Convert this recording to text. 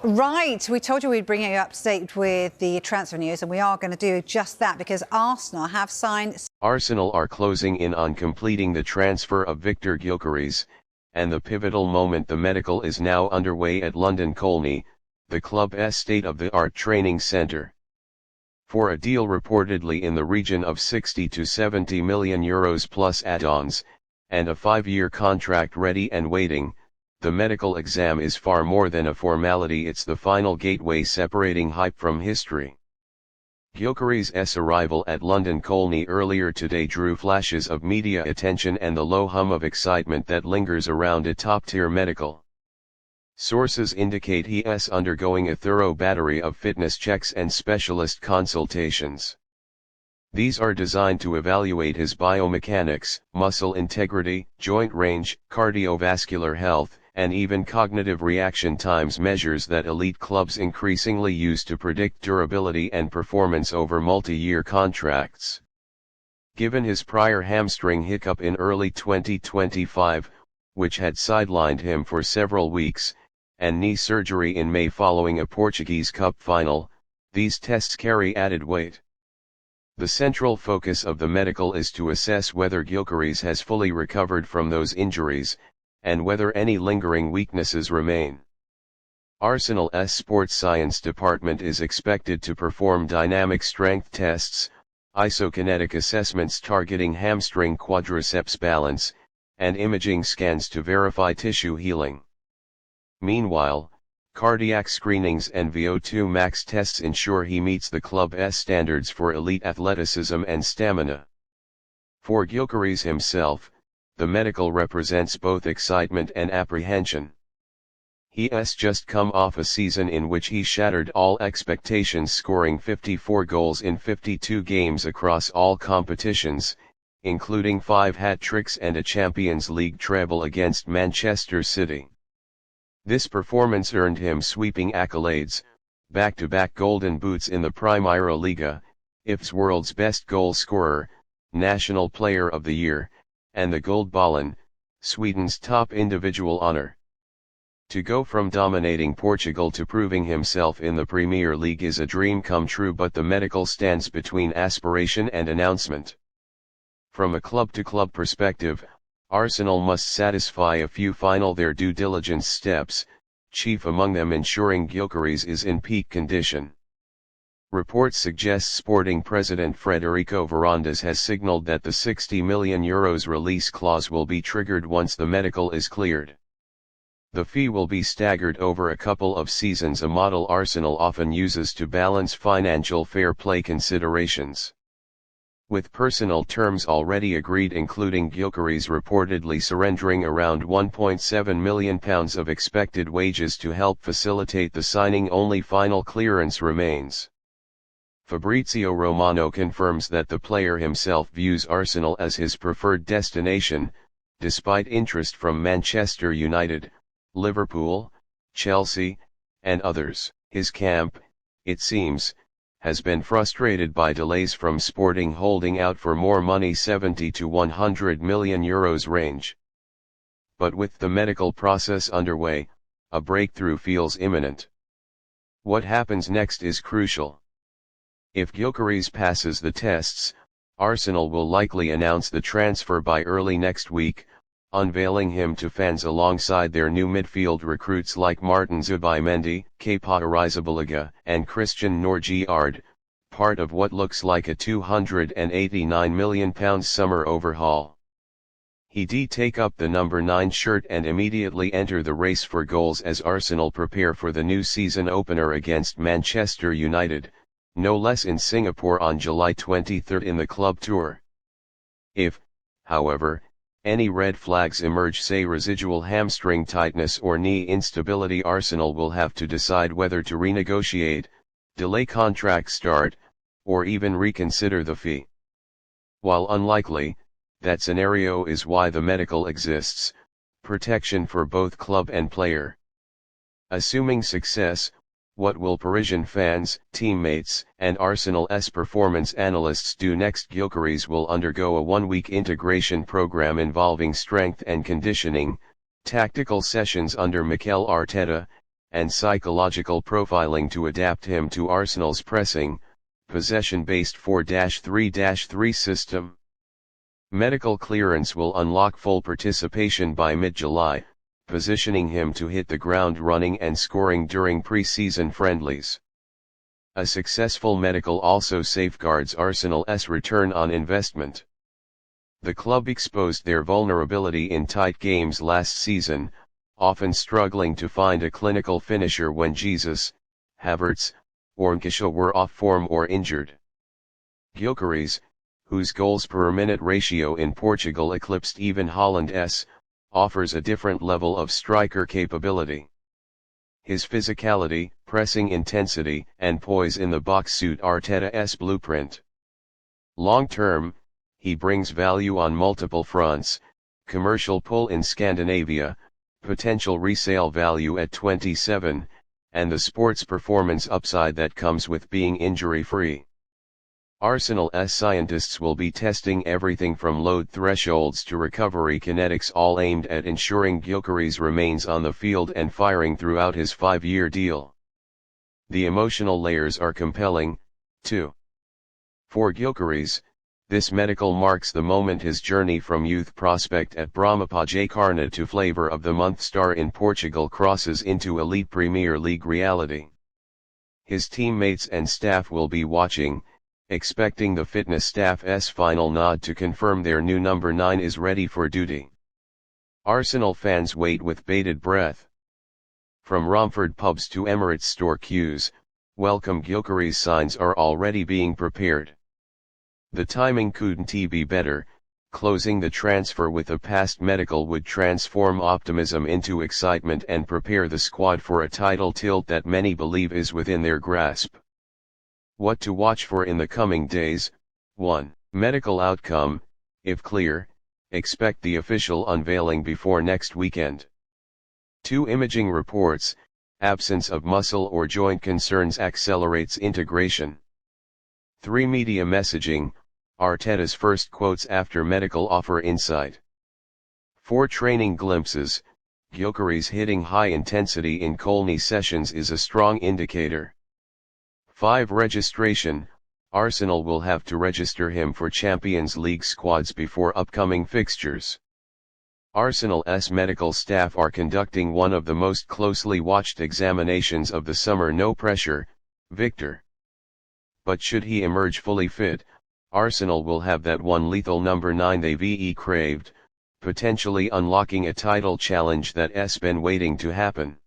Right, we told you we'd bring you up to date with the transfer news, and we are going to do just that because Arsenal have signed. Arsenal are closing in on completing the transfer of Viktor Gyökeres, and the pivotal moment the medical is now underway at London Colney, the club's state-of-the-art training centre. For a deal reportedly in the region of 60 to 70 million euros plus add-ons, and a 5-year contract ready and waiting, the medical exam is far more than a formality. It's the final gateway separating hype from history. Gyokeres' arrival at London Colney earlier today drew flashes of media attention and the low hum of excitement that lingers around a top-tier medical. Sources indicate he is undergoing a thorough battery of fitness checks and specialist consultations. These are designed to evaluate his biomechanics, muscle integrity, joint range, cardiovascular health, and even cognitive reaction times, measures that elite clubs increasingly use to predict durability and performance over multi-year contracts. Given his prior hamstring hiccup in early 2025, which had sidelined him for several weeks, and knee surgery in May following a Portuguese Cup final, these tests carry added weight. The central focus of the medical is to assess whether Gyökeres has fully recovered from those injuries, and whether any lingering weaknesses remain. Arsenal's sports science department is expected to perform dynamic strength tests, isokinetic assessments targeting hamstring quadriceps balance, and imaging scans to verify tissue healing. Meanwhile, cardiac screenings and VO2 max tests ensure he meets the club's standards for elite athleticism and stamina. For Gyökeres himself, the medical represents both excitement and apprehension. He has just come off a season in which he shattered all expectations, scoring 54 goals in 52 games across all competitions, including 5 hat-tricks and a Champions League treble against Manchester City. This performance earned him sweeping accolades: back-to-back Golden Boots in the Primera Liga, IF's World's Best Goal Scorer, National Player of the Year, and the Guldbollen, Sweden's top individual honor. To go from dominating Portugal to proving himself in the Premier League is a dream come true, but the medical stands between aspiration and announcement. From a club-to-club perspective, Arsenal must satisfy a few final their due diligence steps, chief among them ensuring Gyökeres is in peak condition. Reports suggest Sporting president Frederico Varandas has signaled that the €60 million release clause will be triggered once the medical is cleared. The fee will be staggered over a couple of seasons, a model Arsenal often uses to balance financial fair play considerations. With personal terms already agreed, including Gyökeres reportedly surrendering around £1.7 million of expected wages to help facilitate the signing, only final clearance remains. Fabrizio Romano confirms that the player himself views Arsenal as his preferred destination, despite interest from Manchester United, Liverpool, Chelsea, and others. His camp, it seems, has been frustrated by delays from Sporting holding out for more money, 70 to 100 million euros range. But with the medical process underway, a breakthrough feels imminent. What happens next is crucial. If Gyökeres passes the tests, Arsenal will likely announce the transfer by early next week, unveiling him to fans alongside their new midfield recruits like Martin Zubimendi, Kepa Arrizabalaga, and Christian Norgard, part of what looks like a £289 million summer overhaul. He'd take up the number 9 shirt and immediately enter the race for goals as Arsenal prepare for the new season opener against Manchester United, no less, in Singapore on July 23 in the club tour. If, however, any red flags emerge, say residual hamstring tightness or knee instability, Arsenal will have to decide whether to renegotiate, delay contract start, or even reconsider the fee. While unlikely, that scenario is why the medical exists: protection for both club and player. Assuming success, what will Parisian fans, teammates, and Arsenal's performance analysts do next? Gyökeres will undergo a 1-week integration program involving strength and conditioning, tactical sessions under Mikel Arteta, and psychological profiling to adapt him to Arsenal's pressing, possession-based 4-3-3 system. Medical clearance will unlock full participation by mid-July, positioning him to hit the ground running and scoring during pre-season friendlies. A successful medical also safeguards Arsenal's return on investment. The club exposed their vulnerability in tight games last season, often struggling to find a clinical finisher when Jesus, Havertz, or Nketiah were off form or injured. Gyokeres, whose goals per minute ratio in Portugal eclipsed even Haaland's, offers a different level of striker capability. His physicality, pressing intensity, and poise in the box suit Arteta's blueprint. Long-term, he brings value on multiple fronts: commercial pull in Scandinavia, potential resale value at 27, and the sports performance upside that comes with being injury-free. Arsenal's scientists will be testing everything from load thresholds to recovery kinetics, all aimed at ensuring Gyökeres remains on the field and firing throughout his 5-year deal. The emotional layers are compelling, too. For Gyökeres, this medical marks the moment his journey from youth prospect at Brahmapajakarna to flavor of the month star in Portugal crosses into elite Premier League reality. His teammates and staff will be watching, expecting the fitness staff's final nod to confirm their new number 9 is ready for duty. Arsenal fans wait with bated breath. From Romford pubs to Emirates store queues, welcome Gyökeres signs are already being prepared. The timing couldn't be better. Closing the transfer with a past medical would transform optimism into excitement and prepare the squad for a title tilt that many believe is within their grasp. What to watch for in the coming days: 1. Medical outcome. If clear, expect the official unveiling before next weekend. 2. Imaging reports. Absence of muscle or joint concerns accelerates integration. 3. Media messaging. Arteta's first quotes after medical offer insight. 4. Training glimpses. Gyökeres hitting high intensity in Colney sessions is a strong indicator. 5. Registration. Arsenal will have to register him for Champions League squads before upcoming fixtures. Arsenal's medical staff are conducting one of the most closely watched examinations of the summer. No pressure, Viktor. But should he emerge fully fit, Arsenal will have that one lethal number 9 they've craved, potentially unlocking a title challenge that's been waiting to happen.